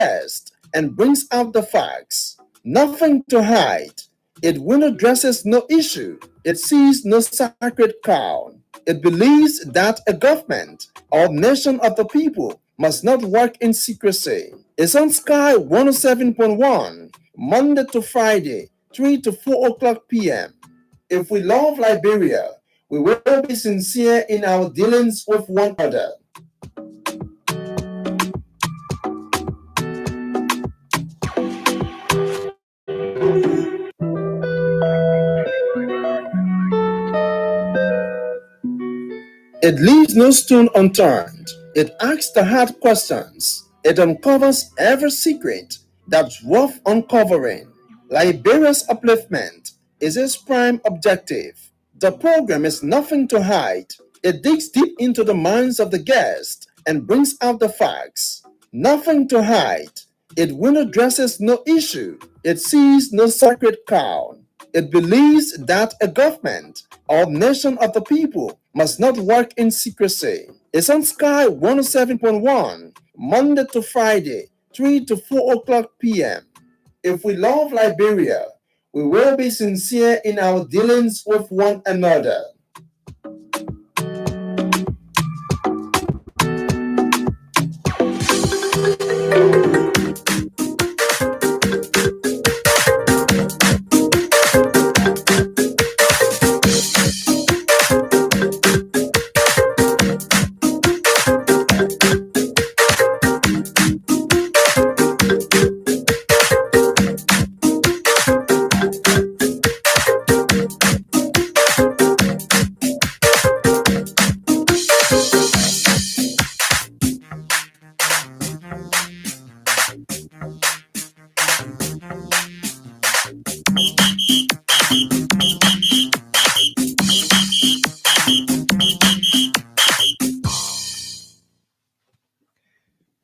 guest and brings out the facts. Nothing to hide. It will addresses no issue. It sees no sacred cow. It believes that a government or nation of the people must not work in secrecy. It's on Sky 107.1, Monday to Friday, 3 to 4 o'clock p.m. If we love Liberia, we will be sincere in our dealings with one another. It leaves no stone unturned. It asks the hard questions. It uncovers every secret that's worth uncovering. Liberia's upliftment is its prime objective. The program is nothing to hide. It digs deep into the minds of the guest and brings out the facts. Nothing to hide. It will addresses no issue. It sees no sacred cow. It believes that a government or nation of the people must not work in secrecy. It's on Sky 107.1, Monday to Friday, 3 to 4 o'clock p.m. If we love Liberia, we will be sincere in our dealings with one another.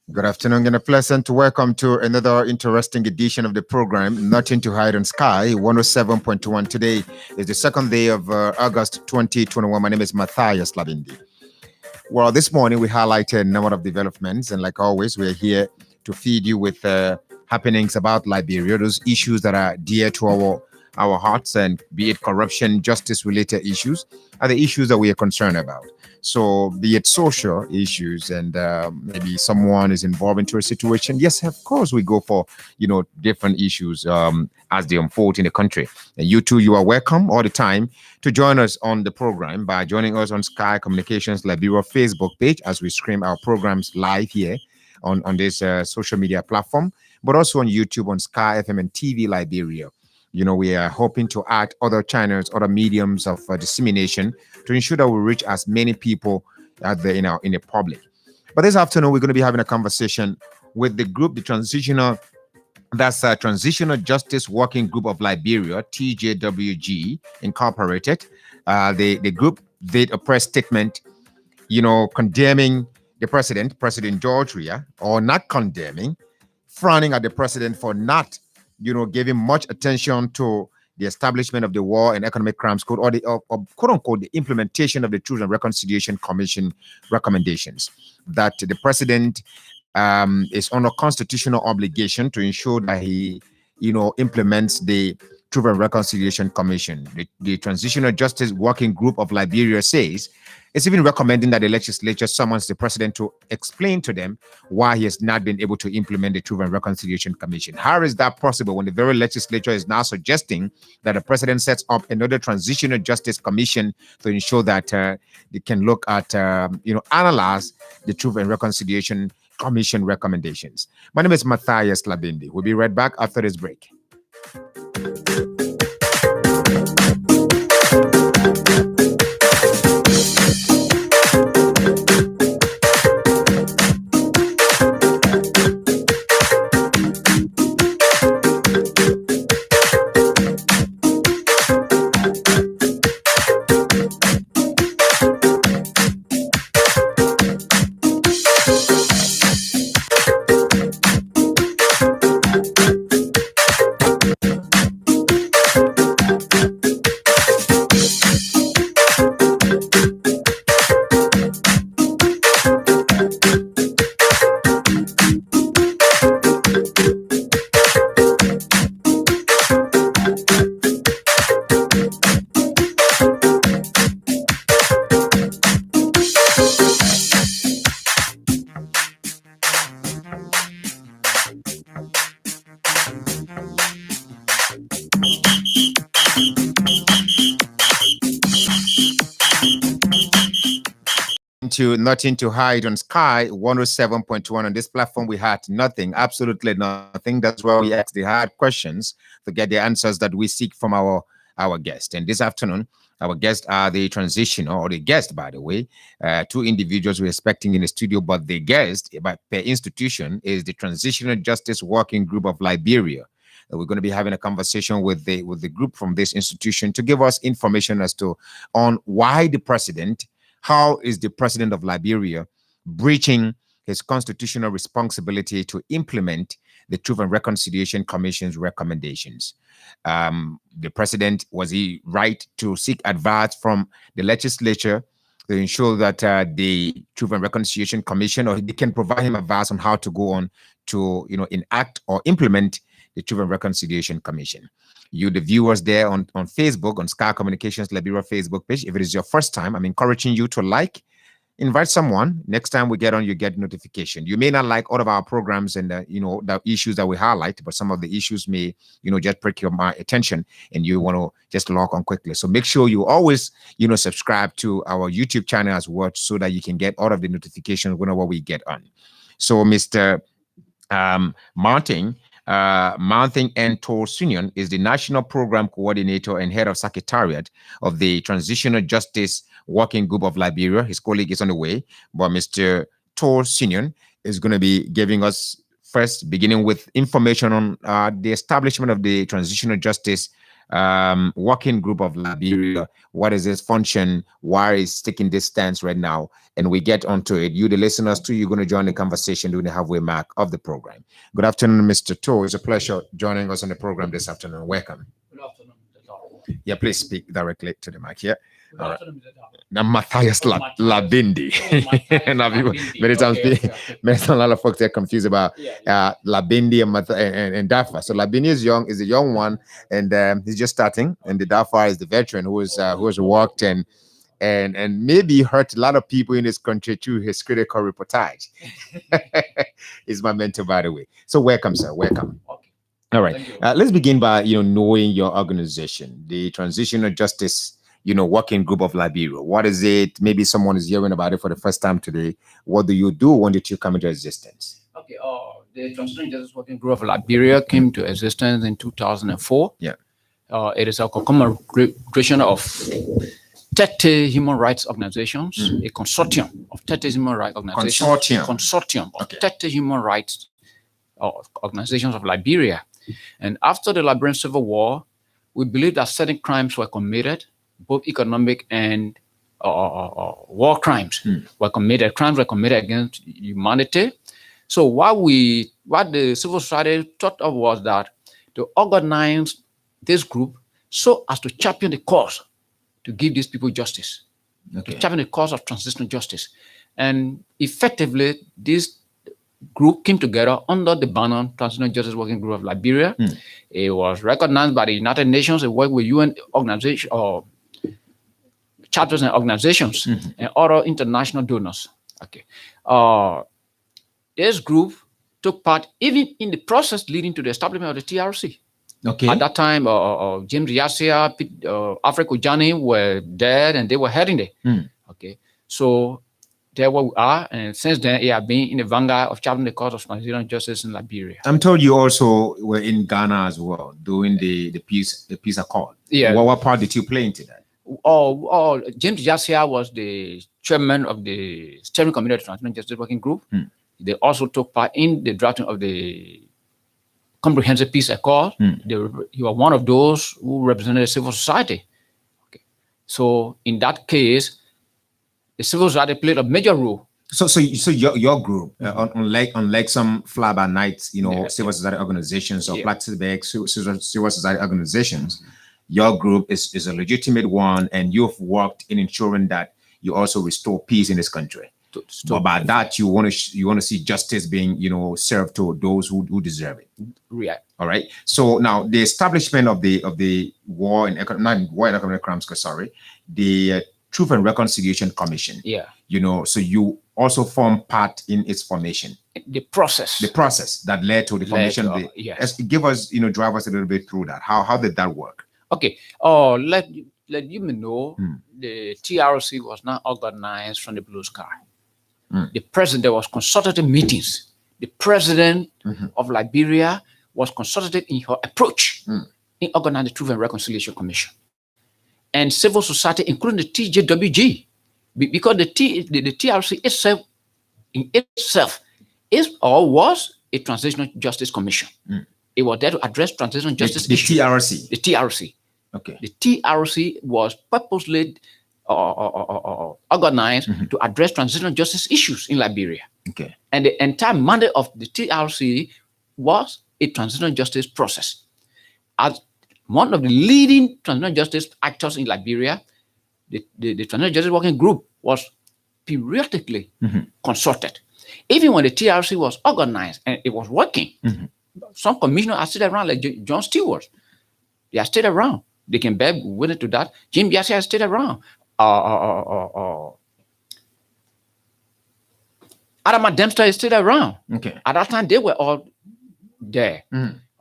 Good afternoon and a pleasant welcome to another interesting edition of the program, Nothing to Hide on Sky 107.1. Today is the second day of August 2021. My name is Matthias Labindi. Well, this morning we highlighted a number of developments, and like always, we're here to feed you with happenings about Liberia, those issues that are dear to our hearts, and be it corruption, justice-related issues, are the issues that we are concerned about. So be it social issues and maybe someone is involved into a situation. Yes, of course, we go for, different issues as they unfold in the country. And you too, you are welcome all the time to join us on the program by joining us on Sky Communications Liberia Facebook page as we stream our programs live here on this social media platform, but also on YouTube on Sky FM and TV Liberia. We are hoping to add other channels, other mediums of dissemination to ensure that we reach as many people out there in the public. But this afternoon, we're going to be having a conversation with the group, Transitional Justice Working Group of Liberia, TJWG Incorporated. The group did a press statement, condemning the president, President George Weah, or not condemning, frowning at the president for not giving much attention to the establishment of the War and Economic Crimes Code, or the quote unquote the implementation of the Truth and Reconciliation Commission recommendations. That the president is under constitutional obligation to ensure that he, implements the Truth and Reconciliation Commission. The Transitional Justice Working Group of Liberia says it's even recommending that the legislature summons the president to explain to them why he has not been able to implement the Truth and Reconciliation Commission. How is that possible when the very legislature is now suggesting that the president sets up another Transitional Justice Commission to ensure that they can look at, analyze the Truth and Reconciliation Commission recommendations? My name is Matthias Labindi. We'll be right back after this break. to Nothing to Hide on Sky 107.1. On this platform, we had nothing, absolutely nothing. That's why we ask the hard questions to get the answers that we seek from our guest. And this afternoon, our guests are the transitional, or the guest, by the way, two individuals we're expecting in the studio, but the guest per institution is the Transitional Justice Working Group of Liberia. We're going to be having a conversation with the group from this institution to give us information as to on why the president, how is the president of Liberia breaching his constitutional responsibility to implement the Truth and Reconciliation Commission's recommendations. The president, was he right to seek advice from the legislature to ensure that the Truth and Reconciliation Commission, or they can provide him advice on how to go on to, enact or implement the Truth and Reconciliation Commission? You, the viewers there on Facebook, on Sky Communications Liberia Facebook page, if it is your first time, I'm encouraging you to invite someone. Next time we get on, you get notification. You may not like all of our programs and the issues that we highlight, but some of the issues may just break your attention, and you want to just log on quickly. So make sure you always subscribe to our YouTube channel as well, so that you can get all of the notifications whenever we get on. So Mr. Mounting N. Torsunion is the National Program Coordinator and Head of Secretariat of the Transitional Justice Working Group of Liberia. His colleague is on the way, but Mr. Torsunion is going to be giving us first, beginning with information on the establishment of the Transitional Justice Working Group of Liberia. What is its function? Why is taking this stance right now? And we get onto it. You, the listeners, too, you're going to join the conversation during the halfway mark of the program. Good afternoon, Mr. To. It's a pleasure joining us on the program this afternoon. Welcome. Good afternoon, Mr. Dao. Yeah, please speak directly to the mic here. Good afternoon, Mr. Dao. Now, Matthias Labindi. And many times, many times, a lot of folks are confused about Labindi and Dafa. So Labindi is the young one, and he's just starting, and the Dafa is the veteran who has worked and maybe hurt a lot of people in this country through his critical reportage. He's my mentor, by the way. So welcome, sir. Welcome. Okay. All right. Let's begin by knowing your organization, the Transitional Justice Working Group of Liberia. What is it? Maybe someone is hearing about it for the first time today. What do you do? When did you come into existence? Okay. The Transitional Justice Working Group of Liberia came to existence in 2004. Yeah. It is a conglomeration of 30 human rights organizations, a consortium of 30 human rights organizations. Consortium of 30 human rights organizations of Liberia. And after the Liberian Civil War, we believe that certain crimes were committed, both economic and war crimes were committed. Crimes were committed against humanity. So what the civil society thought of was that to organize this group so as to champion the cause, to give these people justice, to champion the cause of transitional justice. And effectively, this group came together under the banner Transitional Justice Working Group of Liberia. It was recognized by the United Nations. It worked with UN organizations or chapters and organizations and other international donors. Okay, this group took part even in the process leading to the establishment of the TRC. Okay. At that time, James Yasia, Africa Ujani were dead, and they were heading there. Okay, so there we are, and since then, it has been in the vanguard of championing the cause of transitional justice in Liberia. I'm told you also were in Ghana as well, doing the peace accord. Yeah. What part did you play into that? James Yasia was the chairman of the steering committee of the Transitional Justice Working Group. They also took part in the drafting of the Comprehensive Peace Accord. He was one of those who represented the civil society. Okay. So in that case, the civil society played a major role. So your group, unlike some fly-by-night, civil society organizations or plastic civil society organizations, your group is a legitimate one, and you've worked in ensuring that you also restore peace in this country. But by that, you want to see justice being, served to those who deserve it. Right. All right. So now the establishment of the war and economic crimes, the Truth and Reconciliation Commission. Yeah. So you also form part in its formation. The process that led to the formation. Yes. Give us, drive us a little bit through that. How did that work? Okay. let you know, the TRC was not organized from the blue sky. The president was consulted in meetings. The president of Liberia was consulted in her approach in organizing the Truth and Reconciliation Commission. And civil society, including the TJWG, because the TRC itself is or was a transitional justice commission. It was there to address transitional justice issues. TRC. The TRC. Okay. The TRC was purposely organized to address transitional justice issues in Liberia. Okay. And the entire mandate of the TRC was a transitional justice process. As one of the leading transitional justice actors in Liberia, the Transitional Justice Working Group was periodically consulted. Even when the TRC was organized and it was working, some commissioners are still around, like John Stewart. They are still around. They can bear witness to that. Jim Biasi is still around. Adama Dempster is still around. Okay. At that time, they were all there.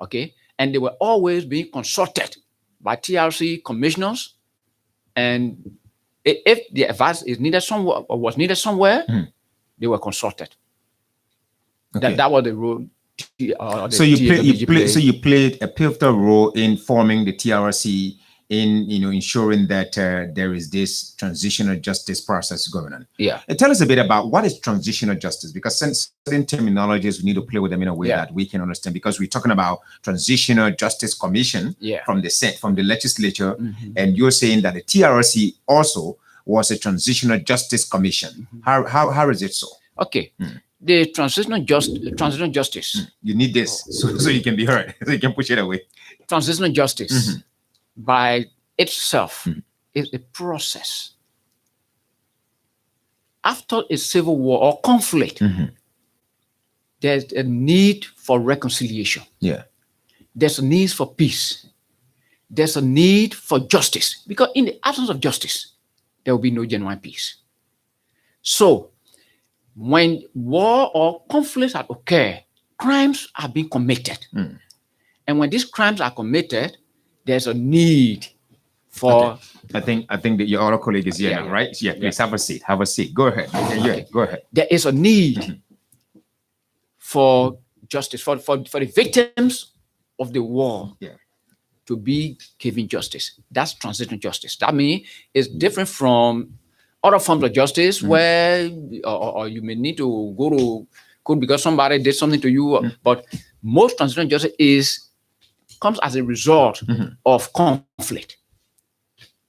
Okay. And they were always being consulted by TRC commissioners. And if the advice is needed somewhere or was needed somewhere, they were consulted. Okay. That was the role. So you played a pivotal role in forming the TRC, in ensuring that there is this transitional justice process going on. Yeah. And tell us a bit about what is transitional justice, because certain terminologies, we need to play with them in a way that we can understand, because we're talking about transitional justice commission from the legislature, and you're saying that the TRC also was a transitional justice commission. How is it so? Okay. The transitional justice. You need this so you can be heard, so you can push it away. Transitional justice by itself is a process. After a civil war or conflict, there's a need for reconciliation. Yeah. There's a need for peace. There's a need for justice, because in the absence of justice, there will be no genuine peace. So, when war or conflicts have occurred, crimes are being committed. And when these crimes are committed, there's a need for... Okay. I think that your other colleague is here now, right? Yeah, please have a seat. Have a seat. Go ahead. Okay. Go ahead. There is a need for justice, for the victims of the war to be given justice. That's transitional justice. That means it's different from other forms of justice where or you may need to go to court because somebody did something to you. But most transitional justice comes as a result of conflict.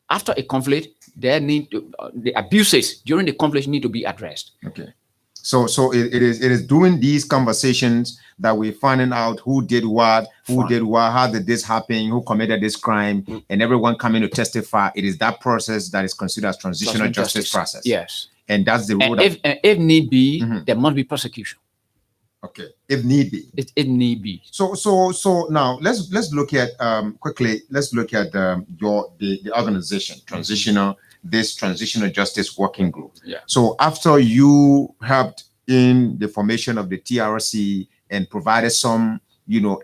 After a conflict, the abuses during the conflict need to be addressed. Okay. So it is during these conversations that we're finding out who did what, how did this happen, who committed this crime, and everyone coming to testify. It is that process that is considered as transitional justice process. Yes. And that's the rule. If need be, there must be prosecution. Okay. If need be. It need be. So now let's look at quickly. Let's look at the organization, transitional justice working group. Yeah. So after you helped in the formation of the TRC and provided some,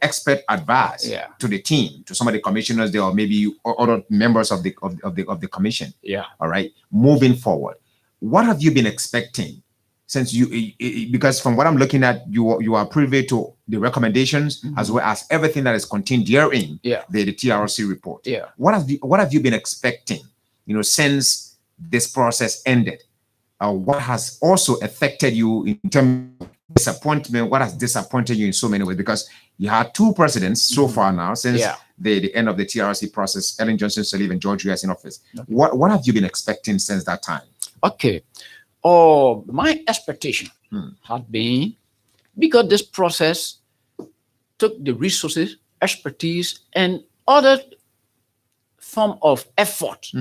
expert advice to the team, to some of the commissioners there, or maybe other members of the commission. Yeah. All right. Moving forward, what have you been expecting? Since because from what I'm looking at, you are privy to the recommendations as well as everything that is contained therein. Yeah. The TRC report. Yeah. What have you been expecting? Since this process ended, what has also affected you in terms of disappointment? What has disappointed you in so many ways? Because you had two presidents so far now since the end of the TRC process: Ellen Johnson Sirleaf and George Weah in office. What have you been expecting since that time? Okay. My expectation had been, because this process took the resources, expertise, and other form of effort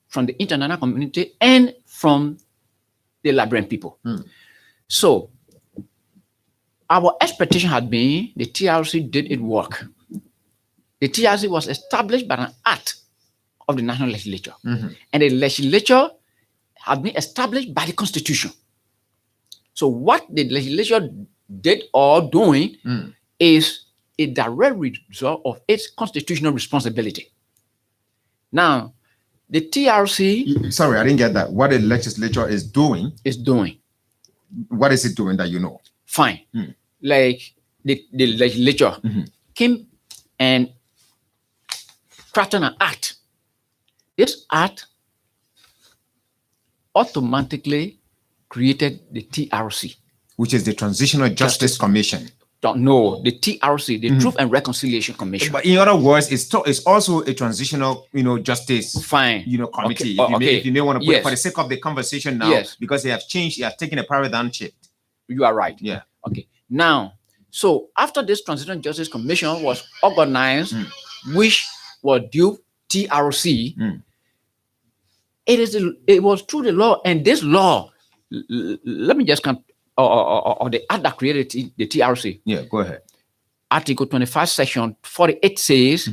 from the international community and from the Liberian people. So our expectation had been the TRC did its work. The TRC was established by an act of the National Legislature, and the legislature had been established by the Constitution. So what the legislature did or doing is a direct result of its constitutional responsibility. Now, The TRC Sorry, I didn't get that. What the legislature is doing. What is it doing that you know? Fine. Like the legislature came and crafted an act. This act automatically created the TRC, which is the Transitional Justice Commission. No, the TRC, the Truth and Reconciliation Commission. But in other words, it's also a transitional, justice, committee. Okay. If you may want to put it for the sake of the conversation now, because they have changed, they have taken a paradigm shift. You are right. Yeah. Okay. Now, so after this Transitional Justice Commission was organized, which was due TRC, it was through the law, and this law. Let me just come. Or the act that created the TRC. Yeah, go ahead. Article 25, Section 48 says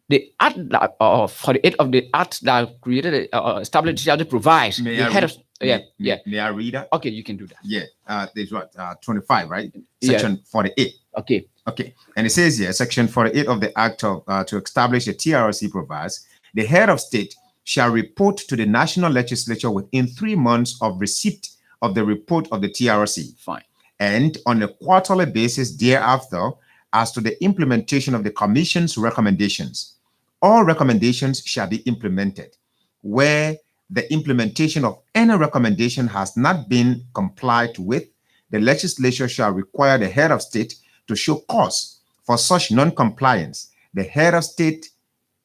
the act that 48 of the act that created established the TRC provides May the I head read? of May I read that? Okay, you can do that. Yeah. There's what 25, right? Section 48. Okay. And it says here, Section 48 of the Act of to establish the TRC provides the head of state shall report to the national legislature within 3 months of receipt of the report of the TRC. Fine. And on a quarterly basis thereafter, as to the implementation of the commission's recommendations. All recommendations shall be implemented. Where the implementation of any recommendation has not been complied with, the legislature shall require the head of state to show cause for such non-compliance. The head of state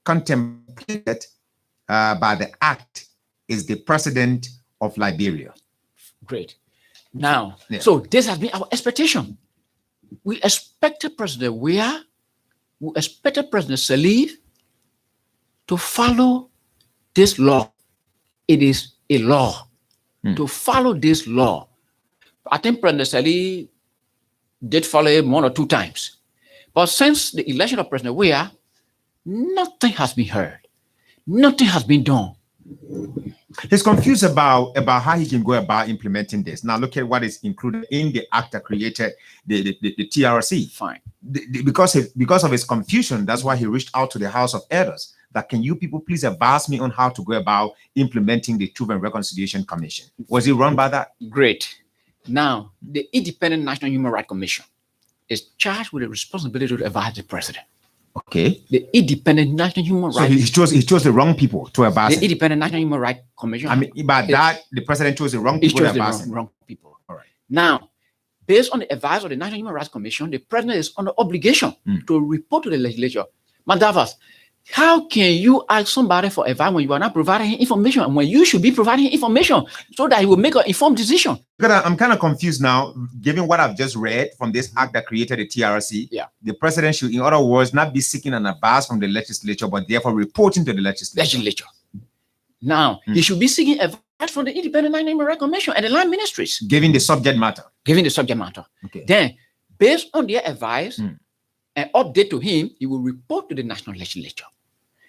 contemplated by the act is the president of Liberia. Great. Now, so this has been our expectation. We expected President Weah, we expected President Salif to follow this law. It is a law. To follow this law. I think President Salif did follow it 1 or 2 times. But since the election of President Weah, nothing has been heard. Nothing has been done. He's confused about how he can go about implementing this. Now look at what is included in the act that created the TRC. Fine. Because of his confusion, that's why he reached out to the House of Elders. That can you people please advise me on how to go about implementing the Truth and Reconciliation Commission? Was he wrong by that? Great. Now, the Independent National Human Rights Commission is charged with the responsibility to advise the president. Okay. The Independent National Human Rights. So he chose the wrong people to advise. The Independent National Human Rights Commission. I mean, by that the president chose the wrong people to advise. Wrong people. All right. Now, based on the advice of the National Human Rights Commission, the president is under obligation to report to the legislature. Mandavas, how can you ask somebody for advice when you are not providing information and when you should be providing information so that he will make an informed decision? I'm kind of confused now, given what I've just read from this act that created the TRC. Yeah. The president should, in other words, not be seeking an advice from the legislature, but therefore reporting to the legislature. Now, he should be seeking advice from the Independent National Human Rights Commission and the land ministries. Giving the subject matter. Okay. Then, based on their advice and update to him, he will report to the national legislature.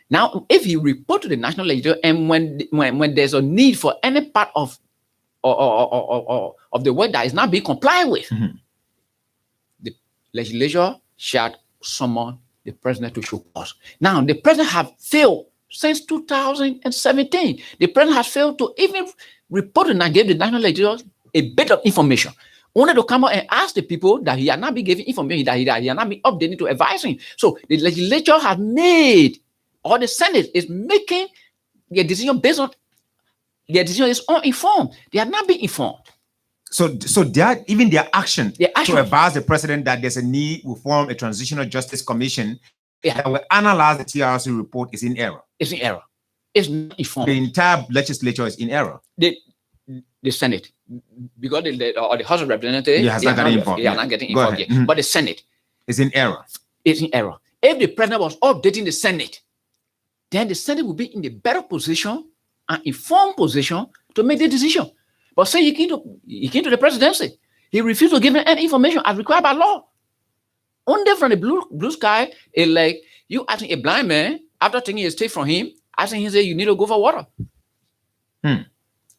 Now, if he report to the national legislature and when there's a need for any part of the work that is not being complied with, the legislature shall summon the president to show cause. Now, the president have failed since 2017. The president has failed to even report and give the national legislature a bit of information. Only to come out and ask the people that he had not been giving information, that he had not been updating to advise him. So the legislature has made, or the Senate is making their decision based on their decision is uninformed. They have not been informed. So their action to advise the president that there's a need to form a transitional justice commission that will analyze the TRC report is in error. It's in error. It's not informed. The entire legislature is in error. The Senate, because the House of Representatives, not getting involved. Yet. But the Senate is in error. It's in error. If the president was updating the Senate, then the Senate will be in the better position, an informed position to make the decision. But say he came to the presidency, he refused to give any information as required by law. Only from the blue sky, it's like you asking a blind man after taking a stick from him, asking him say you need to go for water.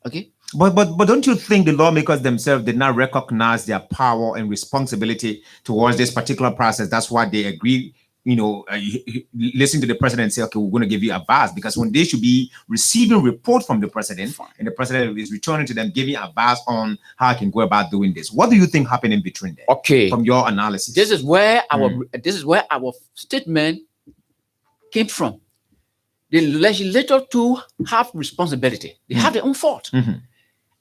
Okay. But don't you think the lawmakers themselves did not recognize their power and responsibility towards this particular process? That's why they agreed listen to the president and say, okay, we're going to give you advice, because when they should be receiving report from the president, and the president is returning to them, giving advice on how I can go about doing this. What do you think happened in between there? Okay. From your analysis. This is where our statement came from. The legislature too have responsibility. They have their own fault.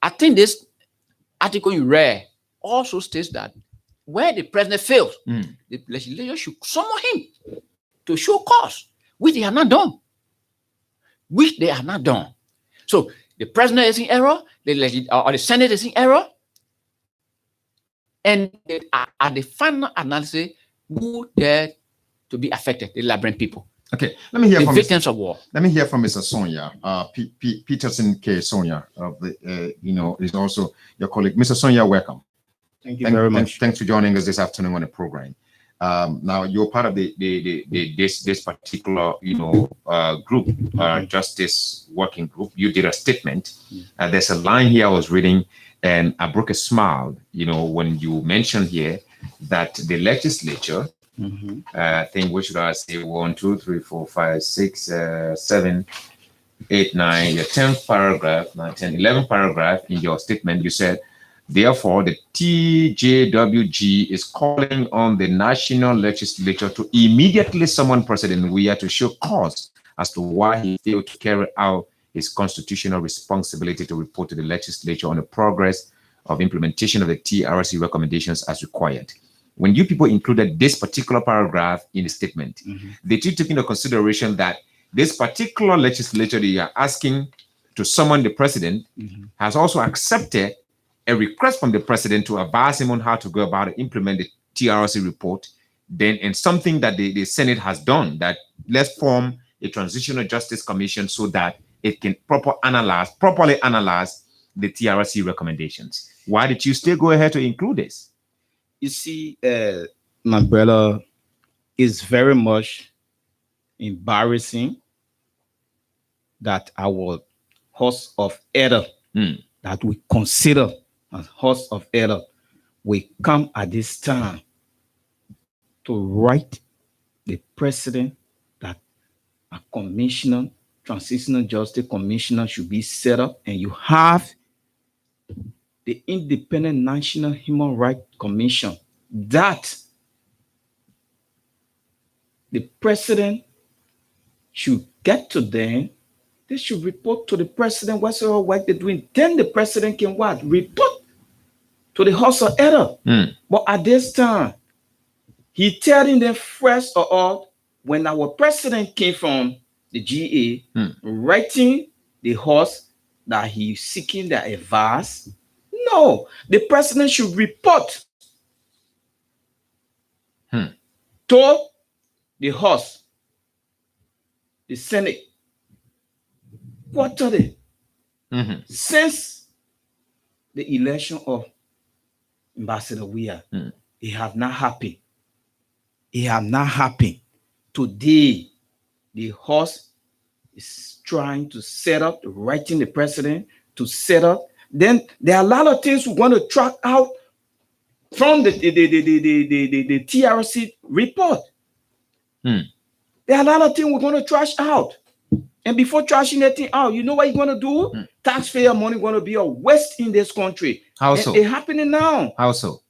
I think this article you read also states that where the president fails, the legislature should summon him to show cause, which they have not done. So the president is in error, the Senate is in error, and at the final analysis, who there to be affected? The Liberian people. Okay, let me hear the from victims of war. Let me hear from Mr. Sonia, Peterson K. Sonia, of the is also your colleague. Mr. Sonia, welcome. Thank you very much. Thanks for joining us this afternoon on the program. Now you're part of this particular group, justice working group. You did a statement. There's a line here I was reading, and I broke a smile. When you mentioned here that the legislature. I think what should I say? 1, 2, 3, 4, 5, 6, 7, 8, 9. Your 10th paragraph, 9, 10, 11th paragraph in your statement. You said, therefore, the TJWG is calling on the national legislature to immediately summon President Weah to show cause as to why he failed to carry out his constitutional responsibility to report to the legislature on the progress of implementation of the TRC recommendations as required. When you people included this particular paragraph in the statement, did you take into consideration that this particular legislature that you are asking to summon the president has also accepted a request from the president to advise him on how to go about it, implement the TRC report, then, and something that the Senate has done, that let's form a transitional justice commission so that it can properly analyze the TRC recommendations? Why did you still go ahead to include this? You see, my brother, is very much embarrassing that our host of error that we consider as host of error will come at this time to write the president that a commissioner, transitional justice commissioner should be set up, and you have the Independent National Human Rights Commission that the president should get to them. They should report to the president whatsoever work they're doing. Then the president can what? Report to the host of error. But at this time, he telling them first of all, when our president came from the GA, writing the host that he's seeking their advice. No, the president should report to the host, the Senate, quarterly, since the election of Ambassador Weah. It have not happened. It have not happened. Today, the host is trying to set up, writing the president to set up. Then there are a lot of things we're going to track out from the TRC report. There are a lot of things we're going to trash out. And before trashing that thing out, you know what you're going to do? Taxpayer money going to be a waste in this country. How so? It's happening now. How so?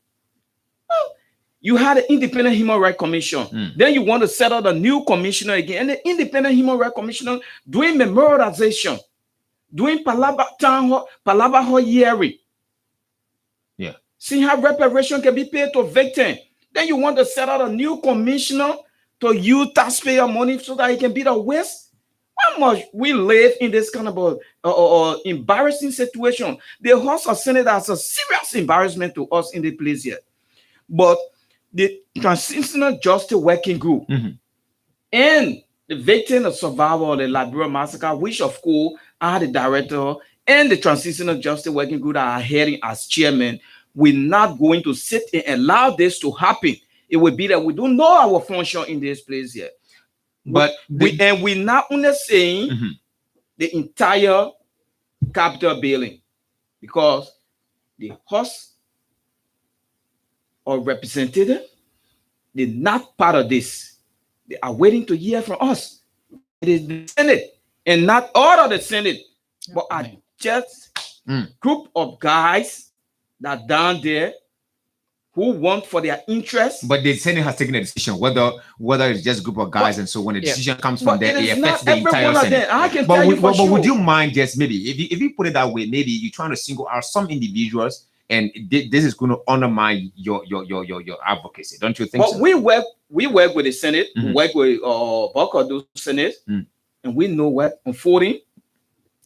Well, you had an Independent Human Rights Commission. Then you want to set up a new commissioner again. And the Independent Human Rights Commissioner doing memorialization, doing palabra hearing. Yeah. See how reparation can be paid to victims. Then you want to set out a new commissioner to use taxpayer money so that it can be the waste. How much we live in this kind of embarrassing situation? The House of Senate has a serious embarrassment to us in the place here. But the Transitional Justice Working Group and the victim of survival of the Liberia massacre, which of course are the director and the Transitional Justice Working Group that are heading as chairman, we're not going to sit and allow this to happen. It would be that we don't know our function in this place here. But we're not only saying the entire Capitol building, because the House of Representatives, they're not part of this. They are waiting to hear from us. It is the Senate, and not all of the Senate, but just group of guys that down there who want for their interest. But the Senate has taken a decision whether it's just a group of guys, and so when the decision comes from there, it affects the entire Senate. But would you mind just maybe if you put it that way, maybe you're trying to single out some individuals, and this is going to undermine your advocacy, don't you think? But so? we work with the Senate, we work with bulk of those Senate, and we know what unfolding.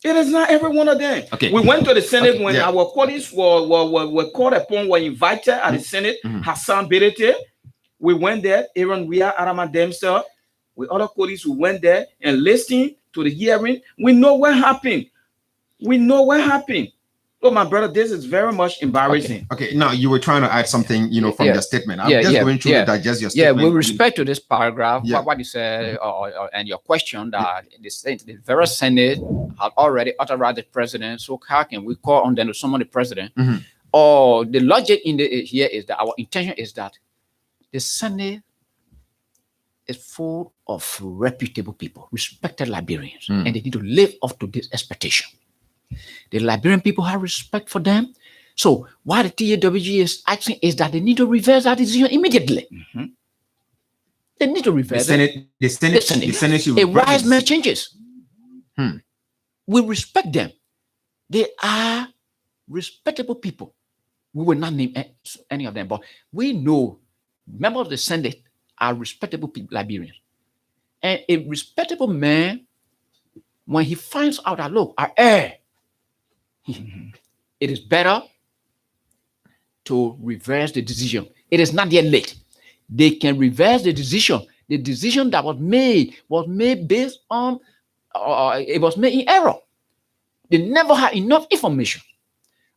It is not every one of them. Okay. We went to the Senate when our colleagues were called upon, were invited at the Senate. Hassan Berete, we went there. Aaron Ria, Arama Dempster, with other colleagues who went there and listening to the hearing. We know what happened. So, my brother, this is very much embarrassing. Okay. Now you were trying to add something, from your statement. I'm just going through to digest your statement. Yeah, with respect to this paragraph, what you said, and your question that the very Senate had already authorized the president. So how can we call on them to summon the president? Or the logic in here is that our intention is that the Senate is full of reputable people, respected Liberians, and they need to live up to this expectation. The Liberian people have respect for them. So what the TAWG is asking is that they need to reverse that decision immediately. They need to reverse the Senate should rise may changes. We respect them. They are respectable people. We will not name any of them, but we know members of the Senate are respectable people, Liberians. And a respectable man, when he finds out that, look, our heir, it is better to reverse the decision. It is not yet late. They can reverse the decision. The decision that was made based on, it was made in error. They never had enough information.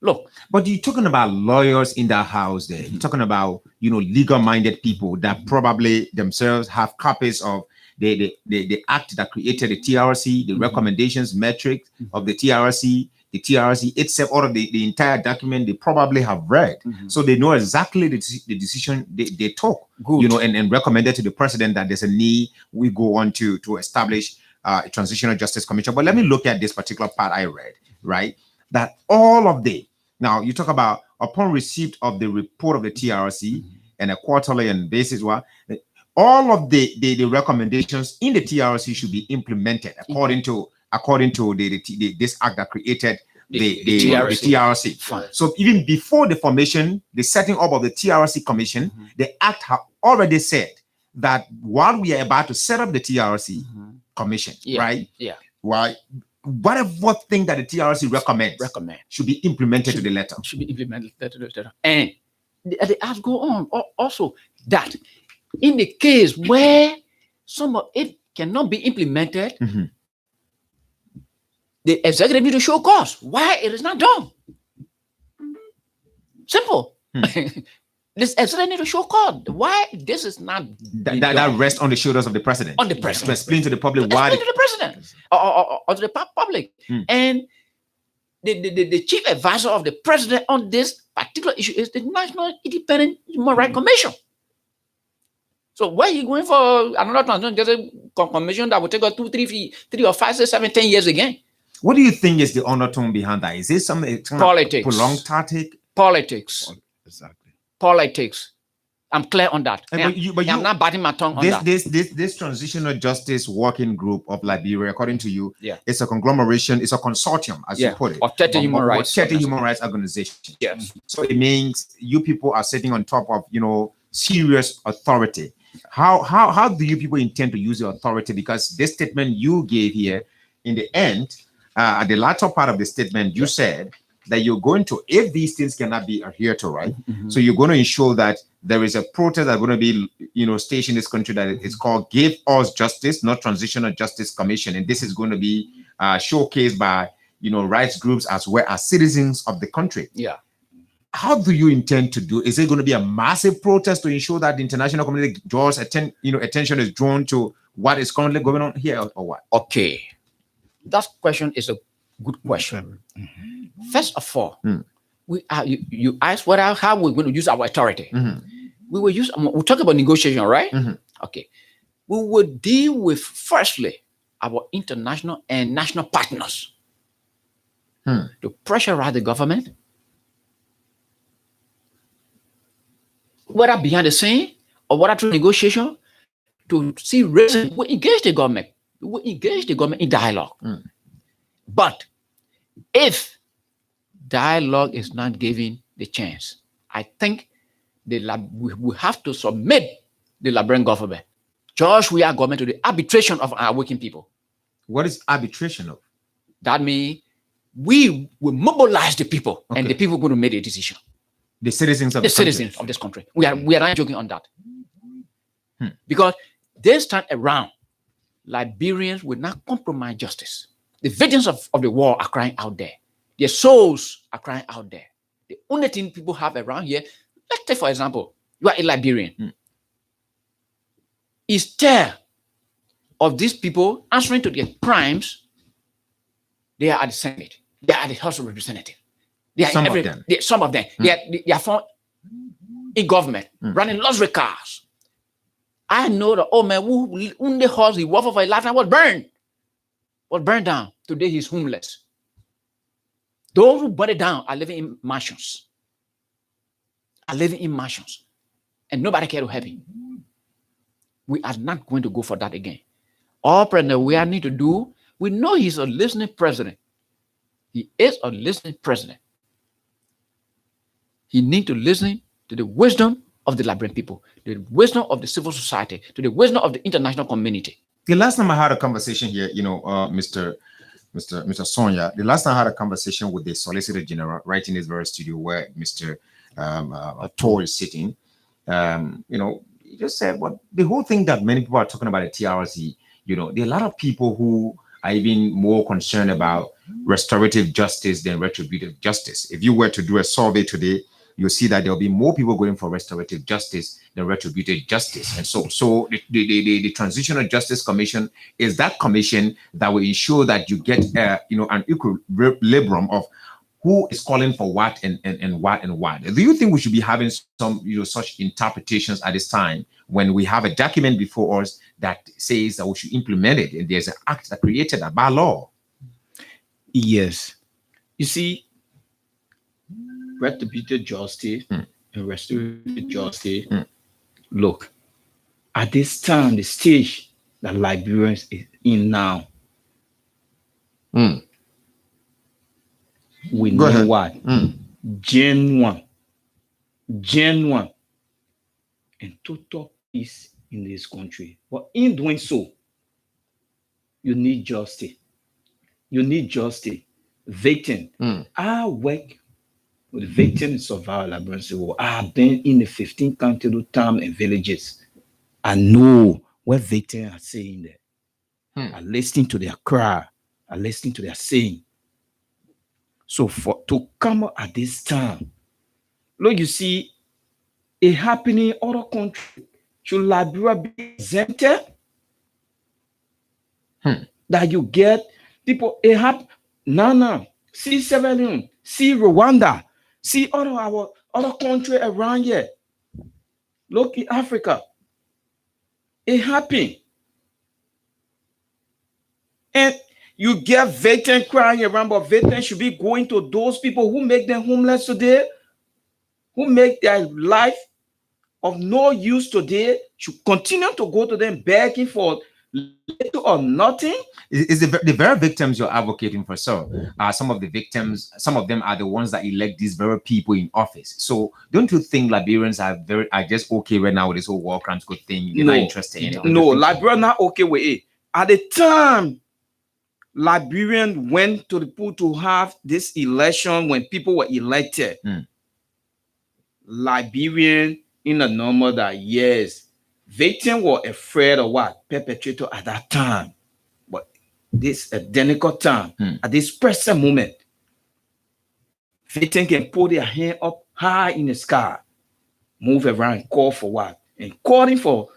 Look. But you're talking about lawyers in that house there. You're talking about, legal-minded people that probably themselves have copies of the act that created the TRC, the recommendations, metrics of the TRC itself, all of the entire document they probably have read. So they know exactly the decision they took, and recommended to the president that there's a need, we go on to establish a transitional justice commission. But let me look at this particular part I read, right? That all of now you talk about upon receipt of the report of the TRC and a quarterly and basis, all of the recommendations in the TRC should be implemented according to this act that created the TRC. So even before the formation, the setting up of the TRC commission, the act had already said that while we are about to set up the TRC commission, right? Yeah. Why? Whatever thing that the TRC recommends should be implemented to the letter. And the act go on also that in the case where some of it cannot be implemented, the executive need to show cause why it is not done. Simple. This executive need to show cause why this is not that rests on the shoulders of the president. On the president. To explain to the public why. Explain to the president or to the public. And the chief advisor of the president on this particular issue is the National Independent Human Rights Commission. So why are you going for another commission that will take us 2, 3 or 5, 6, 7, 10 years again? What do you think is the undertone behind that? Is it something politics, prolonged tactic? Politics. Exactly. Politics. I'm clear on that. I'm not biting my tongue on that. This transitional justice working group of Liberia, according to you, it's a conglomeration, it's a consortium, as you put it, of 30 human rights organizations. Yes. So it means you people are sitting on top of serious authority. How do you people intend to use your authority? Because this statement you gave here, in the end, at the latter part of the statement, you said that you're going to, if these things cannot be adhered to, right? So you're going to ensure that there is a protest that's going to be, stationed in this country that is called Give Us Justice, not Transitional Justice Commission. And this is going to be showcased by, rights groups as well as citizens of the country. Yeah. How do you intend to do? Is it going to be a massive protest to ensure that the international community draws attention is drawn to what is currently going on here, or what? Okay, that question is a good question. First of all, you asked how we're going to use our authority. We will talk about negotiation, right? Okay, we will deal with, firstly, our international and national partners to pressurize the government, whether behind the scene or whether through negotiation, to see reason. We engage the government. We engage the government in dialogue. But if dialogue is not given the chance, I think we have to submit the Liberian government, George Weah government, to the arbitration of our working people. What is arbitration of? That means we will mobilize the people, and the people are going to make a decision. The citizens of the citizens of this country. We are not joking on that. Because this time around, Liberians will not compromise justice. The victims of the war are crying out there. Their souls are crying out there. The only thing people have around here, let's take, for example, you are a Liberian. Is there of these people answering to their crimes? They are at the Senate. They are at the House of Representatives. They are some of them. They are from in government, running luxury cars. I know the old man who owned the house he worked for a lifetime was burned down. Today he's homeless. Those who burned it down are living in mansions. And nobody care to help him. We are not going to go for that again. All President we need to do, we know he's a listening president. He is a listening president. He needs to listen to the wisdom of the Liberian people, the wisdom of the civil society, to the wisdom of the international community. The last time I had a conversation here, Mr. Sonia, the last time I had a conversation with the Solicitor General right in this very studio where Mr. Tor is sitting, he just said, well, the whole thing that many people are talking about at TRC, there are a lot of people who are even more concerned about restorative justice than retributive justice. If you were to do a survey today, you'll see that there'll be more people going for restorative justice than retributive justice. And so the Transitional Justice Commission is that commission that will ensure that you get an equilibrium of who is calling for what and what and what. Do you think we should be having some such interpretations at this time when we have a document before us that says that we should implement it and there's an act that created that by law? Yes. You see, retributive justice and restorative justice. Look, at this time, the stage that Liberians is in now, we know what? Genuine, and total peace in this country. But in doing so, you need justice. Victim. I work with victims and survivors of Liberian Civil War. I have been in the 15 county towns and villages. I know what victims are saying there. I listen to their cry. I listen to their saying. So to come at this time, look, you see, it happening in other countries. Should Liberia be exempted? That you get people, it happen. No. See Sierra Leone, see Rwanda, see our other country around here. Look in Africa. It happened. And you get victims crying around, but victims should be going to those people who make them homeless today, who make their life of no use today, should continue to go to them begging for little or nothing. Is the very victims you're advocating for, sir? Some of the victims, some of them are the ones that elect these very people in office. So don't you think Liberians are just okay right now with this whole war crimes good thing? You're not interested in it? No, Liberians not okay with it. At the time, Liberian went to the pool to have this election when people were elected. Liberian in a number that yes, victims were afraid of what? Perpetrator at that time. But this identical time, at this present moment, victims can put their hand up high in the sky, move around and call for what? And calling for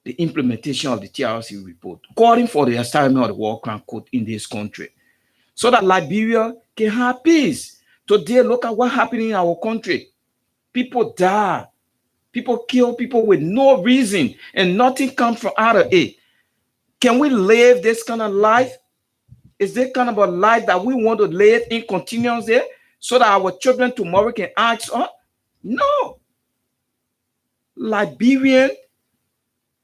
the implementation of the TRC report, calling for the establishment of the War Crime Code in this country, so that Liberia can have peace. Today, look at what happened in our country. People die. People kill people with no reason, and nothing comes from out of it. Can we live this kind of life? Is this kind of a life that we want to live in continuous there, so that our children tomorrow can ask us? No. Liberian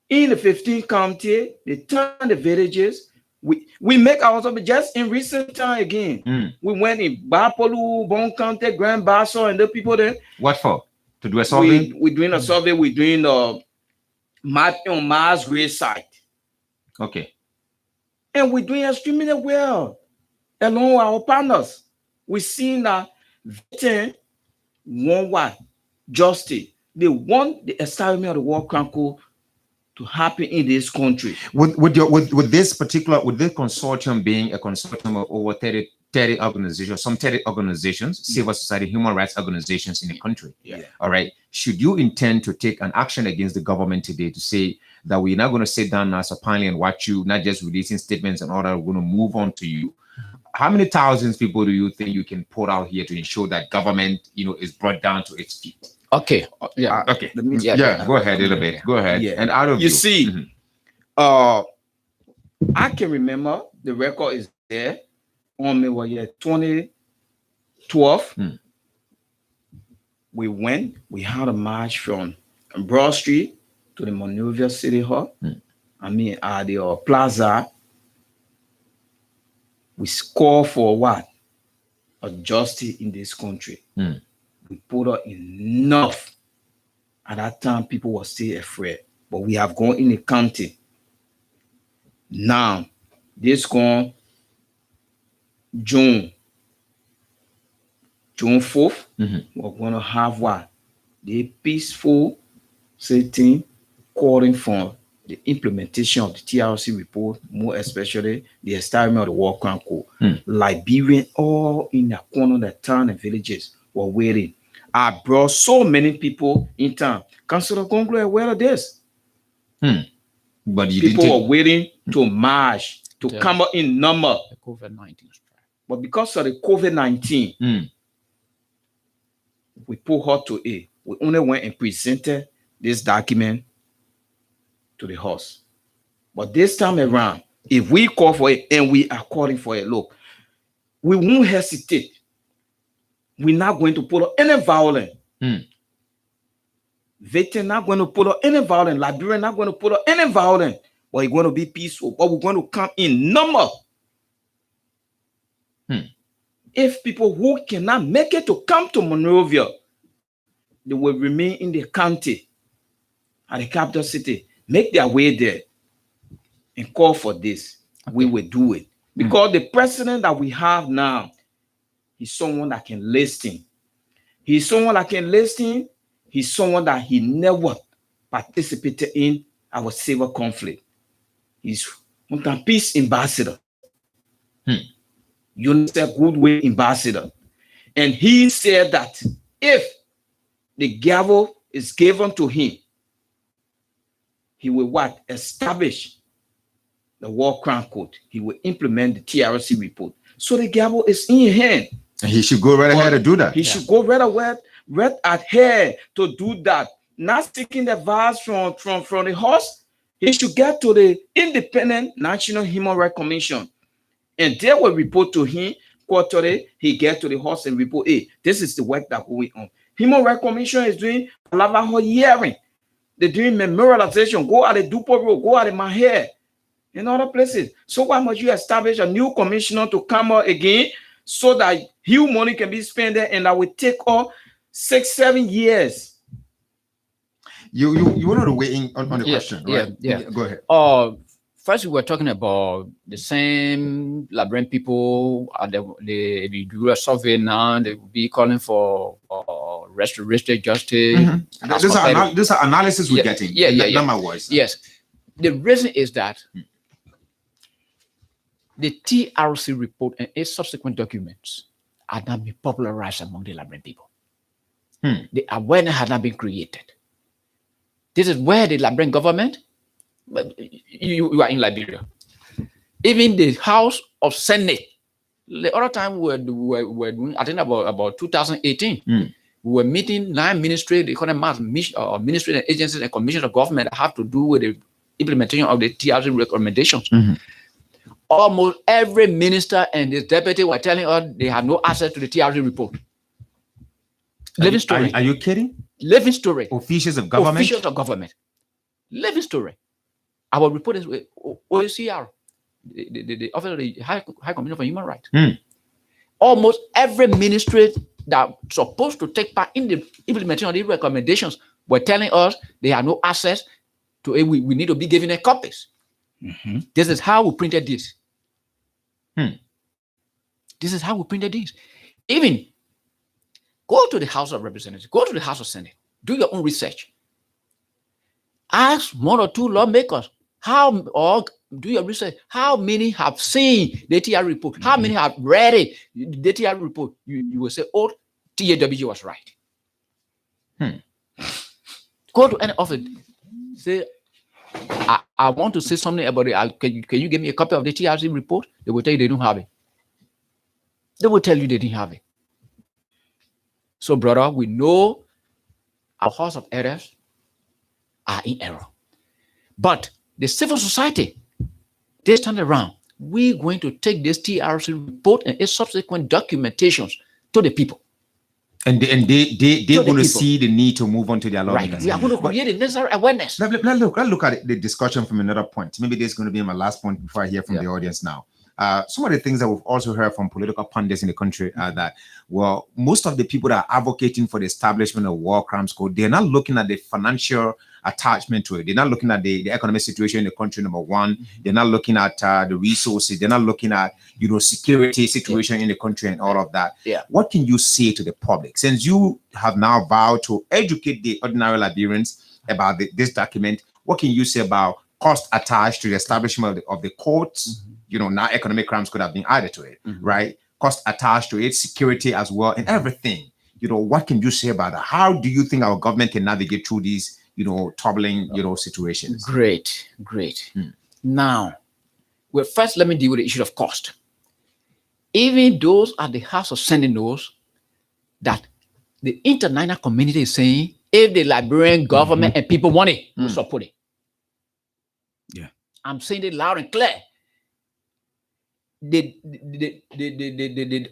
in the 15th county, they turn the villages. We make ourselves, just in recent time again. We went in Bapolu, Bon County, Grand Basso, and the people there. What for? To do a survey? We're doing a survey. We're doing a mapping on Mars grave site. Okay. And we're doing extremely well along with our partners. We're seeing that veteran want what? Justice. They want the establishment of the War Chronicle to happen in this country. With this consortium being a consortium of over 30 organizations, some 30 organizations, civil society, human rights organizations in the country. Yeah. All right. Should you intend to take an action against the government today to say that we're not going to sit down as a panel and watch you, not just releasing statements and all that, we're going to move on to you? How many thousands people do you think you can put out here to ensure that government, is brought down to its feet? Okay. Yeah. Okay. Go ahead a little bit. Go ahead. Yeah. And out of you see, I can remember the record is there on me. Well, 2012. We had a march from Broad Street to the Monrovia City Hall. At the plaza. We score for what? A justice in this country. We put up enough. At that time, people were still afraid. But we have gone in the county. Now, this gone June 4th, we're going to have what? The peaceful sitting calling for the implementation of the TRC report, more especially the establishment of the War Chronicle. Liberian, all in the corner of the town and villages were waiting. I brought so many people in town. Councillor Gonglo aware of this. But people were waiting to march, to come out in number. The COVID-19. But because of the COVID-19, we put her to it. We only went and presented this document to the house. But this time around, if we call for it and we are calling for it, look, we won't hesitate. We're not going to put up any violence. Veteran not going to put up any violence. Liberian not going to put up any violence. But we're going to be peaceful. But we're going to come in number. If people who cannot make it to come to Monrovia, they will remain in the county, at the capital city, make their way there and call for this. We will do it. Because the president that we have now, he's someone that can listen. He's someone that can listen. He's someone that he never participated in our civil conflict. He's a peace ambassador. UNICEF Goodwill ambassador. And he said that if the gavel is given to him, he will what? Establish the War Chronicle. He will implement the TRC report. So the gavel is in your hand. And he should go right ahead to do that. He should go right ahead to do that. Not seeking advice from the house. He should get to the Independent National Human Rights Commission. And they will report to him quarterly. He get to the house and report, hey, this is the work that's going on. Human Rights Commission is doing a lot of hearing. They're doing memorialization. Go at the Dupo Road, go at the Maher, and other places. So why must you establish a new commissioner to come out again so that huge money can be spent there and that will take all 6-7 years? You wanted to weigh in on the question, right? Yeah. Go ahead. First, we were talking about the same Liberian people. If you do a survey now, they will be calling for restorative justice. These are analysis we're getting. Not my voice. Yes. The reason is that the TRC report and its subsequent documents are not being popularized among the Liberian people. The awareness has not been created. This is where the Liberian government, but you are in Liberia. Even the House of Senate, the other time we were doing, I think about 2018, We were meeting 9 ministries, ministries and agencies and commissions of government that have to do with the implementation of the TRC recommendations. Almost every minister and his deputy were telling us they had no access to the TRC report. Living story. Are you kidding? Living story. Officials of government? Officials of government. Living story. Our report is with OHCR, the Office of the High Commissioner for Human Rights. Almost every ministry that's supposed to take part in the implementation of these recommendations were telling us they had no access to it. We need to be given a copies. This is how we printed this. This is how we printed this. Even go to the House of Representatives, go to the House of Senate, do your own research. Ask 1 or 2 lawmakers, or do your research, how many have seen the TR report? How many have read it, the TR report? You will say, oh, TAWG was right. Go to any office, say, I want to say something about it. Can you give me a copy of the TRC report? They will tell you they don't have it. They will tell you they didn't have it. So, brother, we know our House of Elders are in error. But the civil society, they stand around. We're going to take this TRC report and its subsequent documentations to the people. And they're going to see the need to move on to their lawmakers. Right. We are going to create the necessary awareness. Let's look at the discussion from another point. Maybe this is going to be my last point before I hear from the audience now. Some of the things that we've also heard from political pundits in the country are that, well, most of the people that are advocating for the establishment of war crimes code, they're not looking at the financial attachment to it. They're not looking at the economic situation in the country, number one. They're not looking at the resources. They're not looking at, security situation in the country and all of that. What can you say to the public? Since you have now vowed to educate the ordinary Liberians about this document, what can you say about cost attached to the establishment of the courts? Now economic crimes could have been added to it, right? Cost attached to it, security as well, and everything. What can you say about that? How do you think our government can navigate through these, troubling, situations? Great. Now, first let me deal with the issue of cost. Even those at the House of Senate knows that the international community is saying, if the Liberian government and people want it, we'll support it. Yeah. I'm saying it loud and clear. The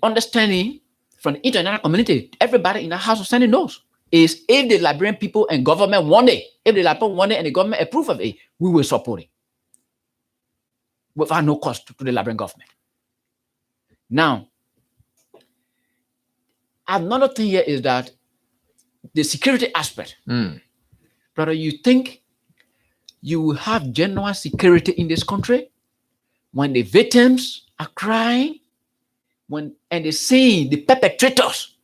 understanding from the international community, everybody in the House of Senate knows, is if the Liberian people and government want it, if the Liberian people want it and the government approve of it, we will support it without no cost to the Liberian government. Now, another thing here is that the security aspect. Brother, you think you will have genuine security in this country when the victims are crying, and they see the perpetrators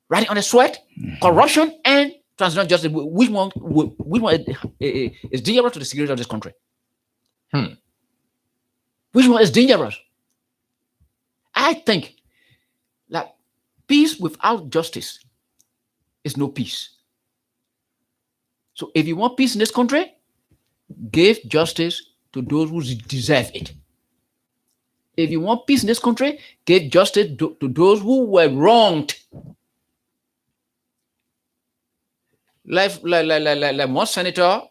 riding on the sweat, corruption and transitional justice? Which one is dangerous to the security of this country? Which one is dangerous? I think that peace without justice is no peace. So if you want peace in this country, give justice to those who deserve it. If you want peace in this country, give justice to those who were wronged. Like one senator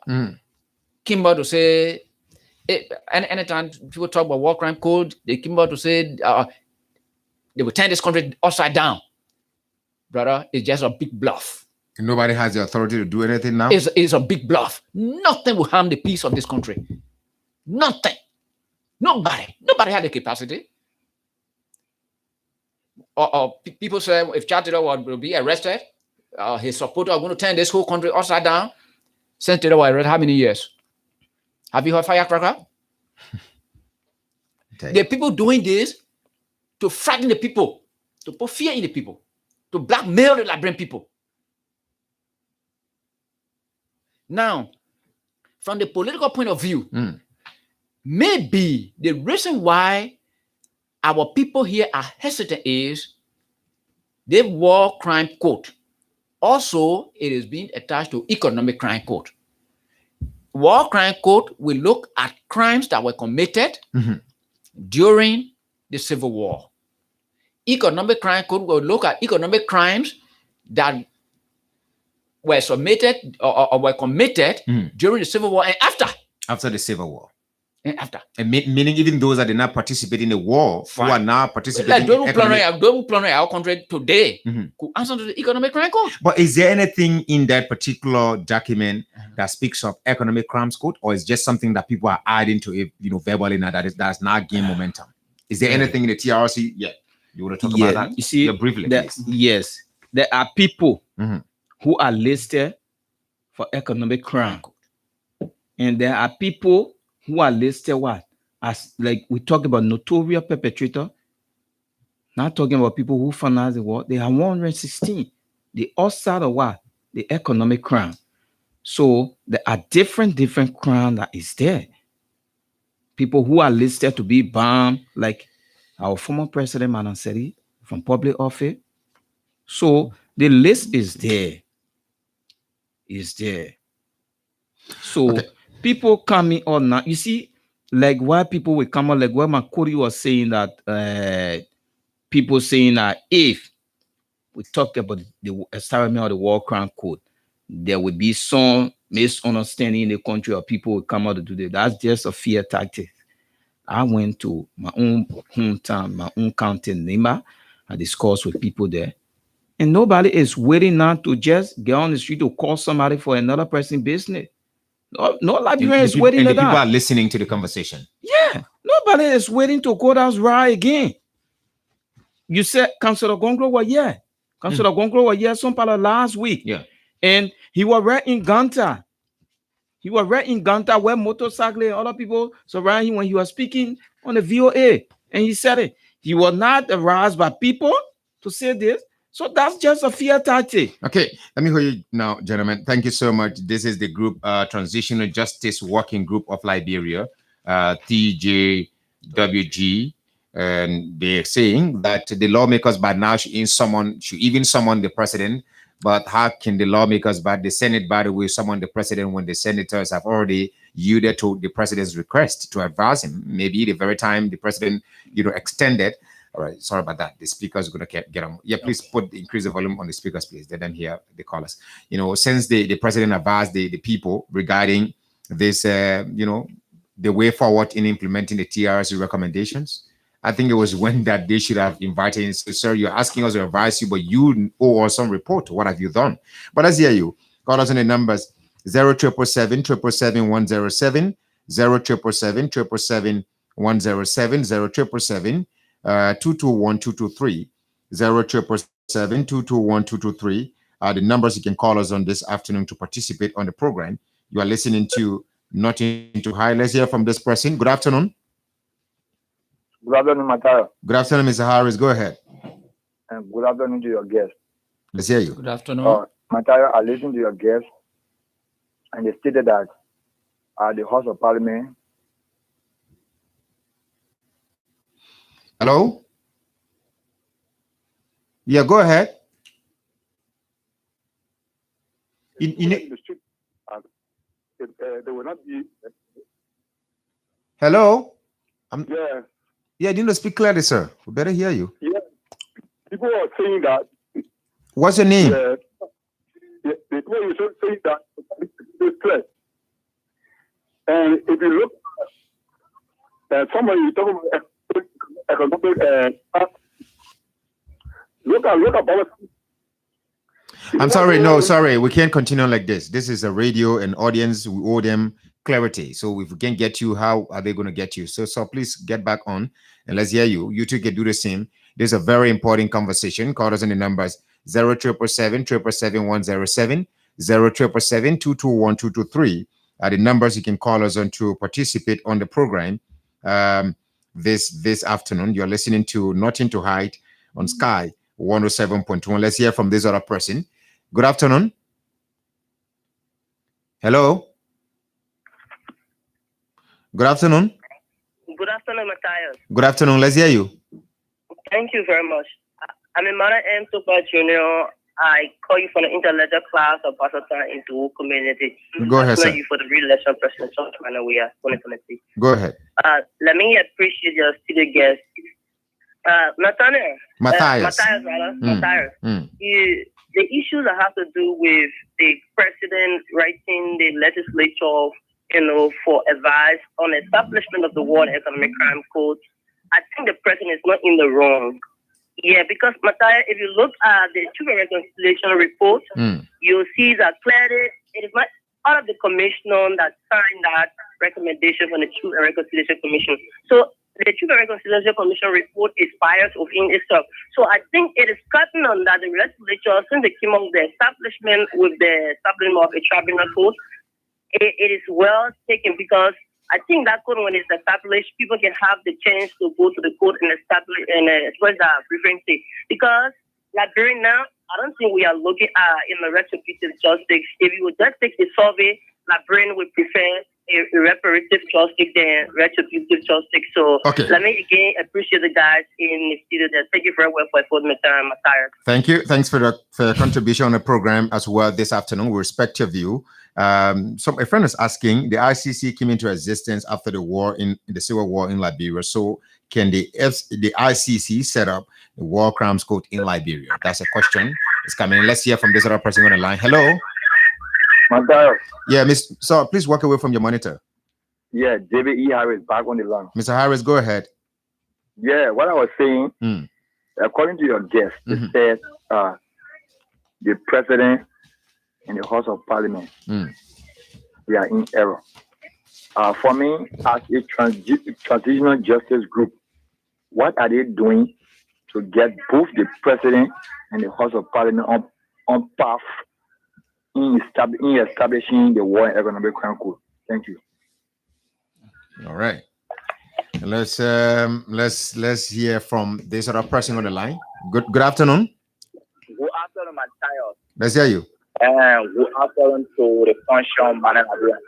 came out to say, anytime people talk about war crime code, they came out to say they will turn this country upside down. Brother, it's just a big bluff. Nobody has the authority to do anything now? It's a big bluff. Nothing will harm the peace of this country. Nothing. Nobody had the capacity. Or people say if Chatilo will be arrested, his supporters are going to turn this whole country upside down. Since Taylor was arrested, how many years? Have you heard firecracker? The people doing this to frighten the people, to put fear in the people, to blackmail the Liberian people. Now, from the political point of view, maybe the reason why our people here are hesitant is the war crime code. Also, it is being attached to economic crime code. War crime code will look at crimes that were committed during the Civil War. Economic crime code will look at economic crimes that were submitted or were committed during the Civil War and after. After the Civil War. And after. And meaning even those that did not participate in the war who are now participating like in economic... those who plan our country today could answer to the economic crime code. But is there anything in that particular document that speaks of economic crimes code, or is just something that people are adding to it, verbally now that's not gain momentum? Is there anything in the TRC? Yeah. You want to talk about that? You see, briefly, yes, there are people who are listed for economic crime. And there are people who are listed as like we talk about notorious perpetrator. Not talking about people who finance the war. They are 116. They all start of what? The economic crime. So there are different crime that is there. People who are listed to be banned, like our former president Madam Seri from public office. So the list is there. So people coming on now, you see, like why people will come on, like what Makori was saying that people saying that if we talk about the establishment of the War Crime Code, there will be some misunderstanding in the country or people will come out to do that. That's just a fear tactic. I went to my own hometown, my own county, Nima. I discussed with people there. And nobody is waiting now to just get on the street to call somebody for another person's business. No Liberian is waiting for that. People are listening to the conversation. Yeah. Nobody is waiting to go that right again. You said Councillor Gongro was here. Councillor Gongro was here some part last week. Yeah. And he was right in Ganta. Where motorcycle and other people surround him when he was speaking on the VOA. And he said it. He was not aroused by people to say this. So that's just a fear tactic. Okay, let me hear you now, gentlemen. Thank you so much. This is the group Transitional Justice Working Group of Liberia, TJWG, and they're saying that the lawmakers by now should even summon the president. But how can the lawmakers by the Senate, by the way, summon the president when the senators have already yielded to the president's request to advise him? Maybe the very time the president, extended. All right, sorry about that. The speaker's going to get on. Yeah, please increase the volume on the speakers, please. They don't hear the callers. Since the president advised the people regarding this, the way forward in implementing the TRC recommendations, I think it was when that they should have invited him. So, sir, you're asking us to advise you, but you owe us some report. What have you done? But let's hear you. Call us on the numbers 0777 777 107, 0777 777 107, 0777 221 223, 0777 221 223 are the numbers you can call us on this afternoon to participate on the program. You are listening to Nothing to Hide. Let's hear from this person. Good afternoon. Good afternoon, Matara. Good afternoon, Mr. Harris. Go ahead. And good afternoon to your guest. Let's hear you. Good afternoon. Matara, I listened to your guest, and they stated that the House of Parliament. Hello? Yeah, go ahead. They will not be. Hello? Yeah. Yeah, I didn't speak clearly, sir. We better hear you. Yeah. People are saying that. What's your name? People are saying that it's clear. And if you look at somebody talking about economic, look at policy. I'm sorry. No, sorry. We can't continue like this. This is a radio and audience. We owe them clarity. So if we can't get you, how are they going to get you? So please get back on and let's hear you. You two can do the same. This is a very important conversation. Call us on the numbers 0777 777 107, 0777 221 223 are the numbers you can call us on to participate on the program. This afternoon, you're listening to Nothing to Hide on Sky 107.1. Let's hear from this other person. Good afternoon. Hello. Good afternoon. Good afternoon, Matthias. Good afternoon. Let's hear you. Thank you very much. I'm a Mother M. Super Junior. I call you from the interledger class of Pastor into community. Go ahead, sir. You for the re-election president of China. We are 2023. Go ahead. Let me appreciate your studio guest, Matthias. Matthias. Matthias. the issues that have to do with the president writing the legislature, for advice on establishment of the War and Economic Crime Code, I think the president is not in the wrong. Yeah, because Matthias, if you look at the Truth and Reconciliation report, you'll see that clearly it is not all of the commissioner that signed that recommendation from the Truth and Reconciliation Commission. So the Truth and Reconciliation Commission report is biased within itself. So I think it is certain on that the legislature, since they came up with the establishment with the establishment of a tribunal code, it is well taken, because I think that code, when it's established, people can have the chance to go to the court and establish and express their preference. Because Liberian now, I don't think we are looking at the retributive justice. If you would just take a survey, Liberian would prefer a reparative justice than retributive justice. So let me again appreciate the guys in the studio there. Thank you very well for my time, Matthias. Thank you. Thanks for your contribution on the program as well this afternoon. We respect your view. So my friend is asking, the ICC came into existence after the war in the civil war in Liberia. So can the ICC set up the war crimes code in Liberia? That's a question. It's coming. Let's hear from this other person on the line. Hello. Matthias. Yeah, Miss. So please walk away from your monitor. Yeah, David E. Harris back on the line. Mr. Harris, go ahead. Yeah, what I was saying, according to your guest, it said the president and the House of Parliament, they are in error. For me, as a transitional justice group, what are they doing to get both the president and the House of Parliament on path in establishing the War and Economic Crime Code? Thank you. All right. Let's hear from this other person on the line. Good afternoon. Good afternoon, Matthias. Let's hear you. Good afternoon to the function manager.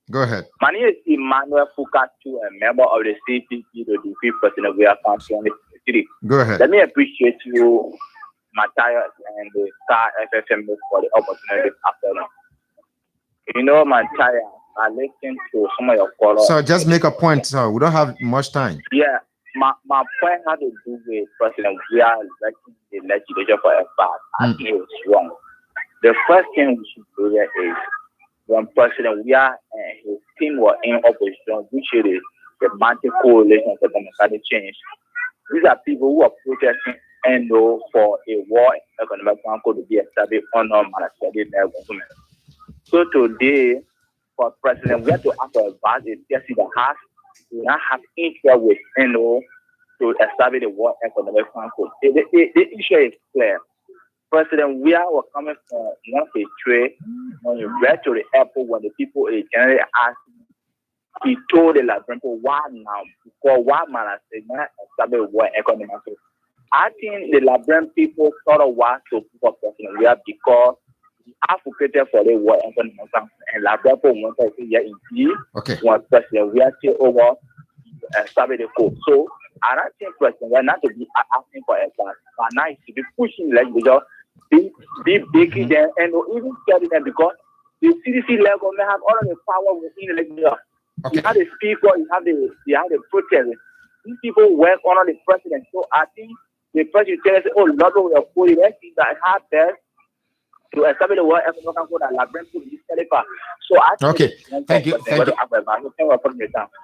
Go ahead. My name is Emmanuel Fukatu, a member of the CPC, the Defeat President. We are from the city. Go ahead. Let me appreciate you, Matthias, and the Star FFM for the opportunity this afternoon. You know, Matthias, I listened to some of your callers. So just make a point, sir. We don't have much time. Yeah, my point had to do with President. We are electing the legislature for a fact. I think it was wrong. The first thing we should do here is when President we are his team were in opposition, which is the Multi Coalition for Democratic Change. These are people who are protesting NO for a war economic plan code to be established on non-managerial government. So today, for President, we have to ask for advice if the House do not have interest with NO to establish the war economic plan code. The issue is clear. President, we are coming from one trade. When you read to the airport, when the people generally asked, he told the Liberian people, why now? Because why Malasey not establish war economic code? I think the Liberian people sort of want to put up President we are because he advocated for the war economic code, and Liberian people want to say, yeah, indeed, when President we are still over establish the code. So I don't think President we are not to be asking for advice, but now he should be pushing legislature. Be bigger than and even telling them because the CDC level may have all of the power within the legislature. You have the speaker, you have the protest. These people work under the president. So I think the president tells us, oh, Lord, we are putting everything that happens to establish the world economic code and Liberian to be delivered. So I think Thank you.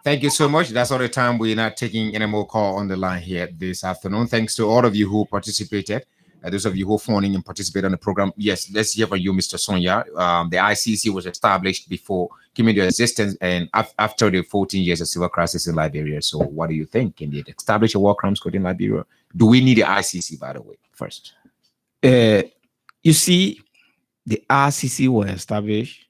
Thank you so much. That's all the time. We're not taking any more call on the line here this afternoon. Thanks to all of you who participated. Those of you who phone in and participate on the program, yes, let's hear from you, Mr. Sonia. The ICC was established before came into existence and after the 14 years of civil crisis in Liberia. So what do you think? Can they establish a war crimes code in Liberia? Do we need the ICC, by the way, first? You see, the ICC was established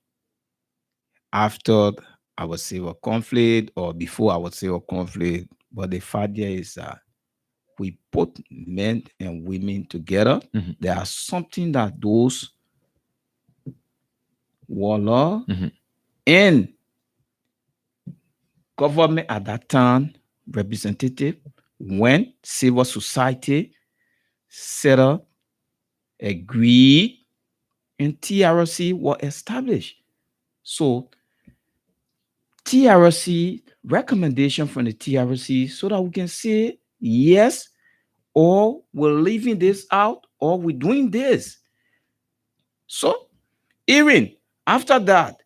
after our civil conflict or before our civil conflict. But the fact there is that we put men and women together. There are something that those warlords and government at that time, representative, when civil society set up, agreed, and TRC was established. So TRC, recommendation from the TRC so that we can say, yes, or we're leaving this out, or we're doing this. So even after that,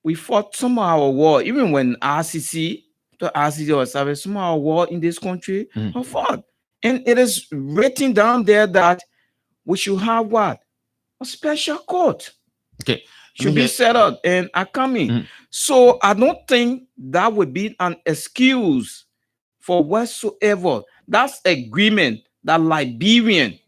we fought some of our war. Even when RCC was having some of our war in this country, we fought. And it is written down there that we should have what? A special court. Okay. Should be set up and coming. So I don't think that would be an excuse for whatsoever. That's agreement that Liberian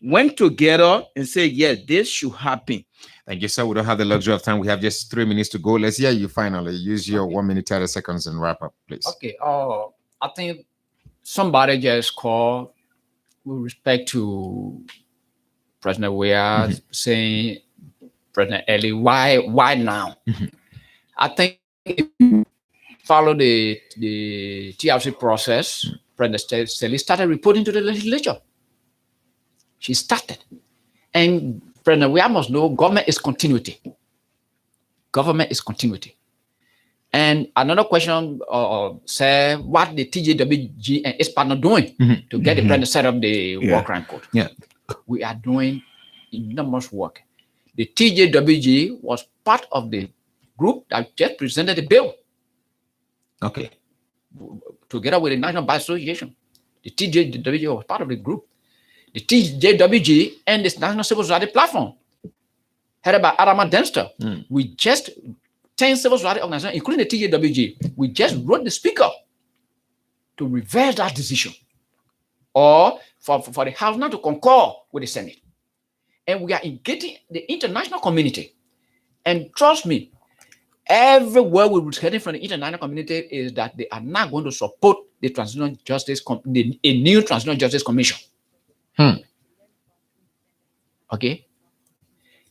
went together and said, yes, this should happen. Thank you, sir. We don't have the luxury of time. We have just 3 minutes to go. Let's hear you finally. Use your 1 minute, 30 seconds and wrap up, please. Okay. I think somebody just called with respect to President Weah saying, President Eli, why now? I think if you follow the TRC process, President Seli started reporting to the legislature. She started. And President Weah must know government is continuity. Government is continuity. And another question said, what the TJWG and its partner doing to get the president set up the war crime court? Yeah. We are doing enormous work. The TJWG was part of the group that just presented the bill. Okay. Together with the National Bar Association. The TJWG was part of the group. The TJWG and the National Civil Society Platform, headed by Adama Dempster. We just 10 civil society organizations, including the TJWG, we just wrote the speaker to reverse that decision, or for the House now to concur with the Senate. And we are engaging the international community. And trust me, everywhere we're getting from the international community is that they are not going to support the Transitional Justice, a new Transitional Justice Commission. Okay.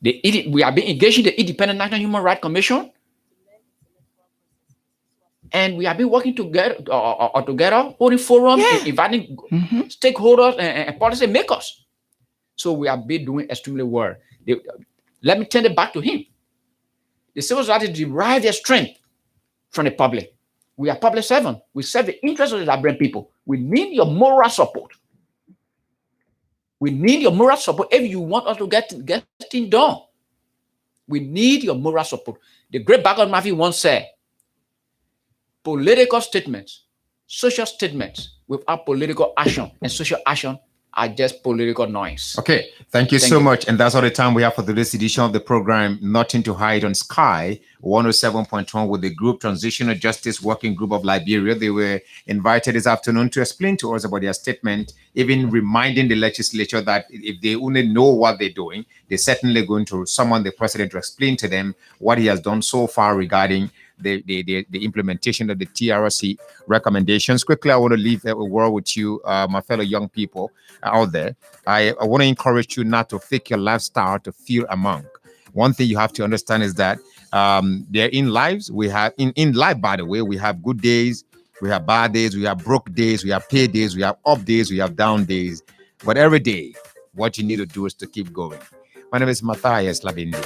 We are being engaged in the Independent National Human Rights Commission. And we have been working together, holding forums, inviting stakeholders and policy makers. So we have been doing extremely well. Let me turn it back to him. The civil society derives their strength from the public. We are public servants. We serve the interests of the Liberian people. We need your moral support. We need your moral support if you want us to get things done. We need your moral support. The great Bacon Murphy once said, political statements, social statements without political action and social action are just political noise. Okay, thank you so much. And that's all the time we have for today's edition of the program, Nothing to Hide on Sky 107.1 with the group Transitional Justice Working Group of Liberia. They were invited this afternoon to explain to us about their statement, even reminding the legislature that if they only know what they're doing, they're certainly going to summon the president to explain to them what he has done so far regarding the implementation of the TRC recommendations. Quickly, I want to leave a word with you, my fellow young people out there. I want to encourage you not to fake your lifestyle to feel a monk. One thing you have to understand is that they're in lives. We have in life, by the way, we have good days, we have bad days, we have broke days, we have pay days, we have up days, we have down days. But every day, what you need to do is to keep going. My name is Matthias Labindi.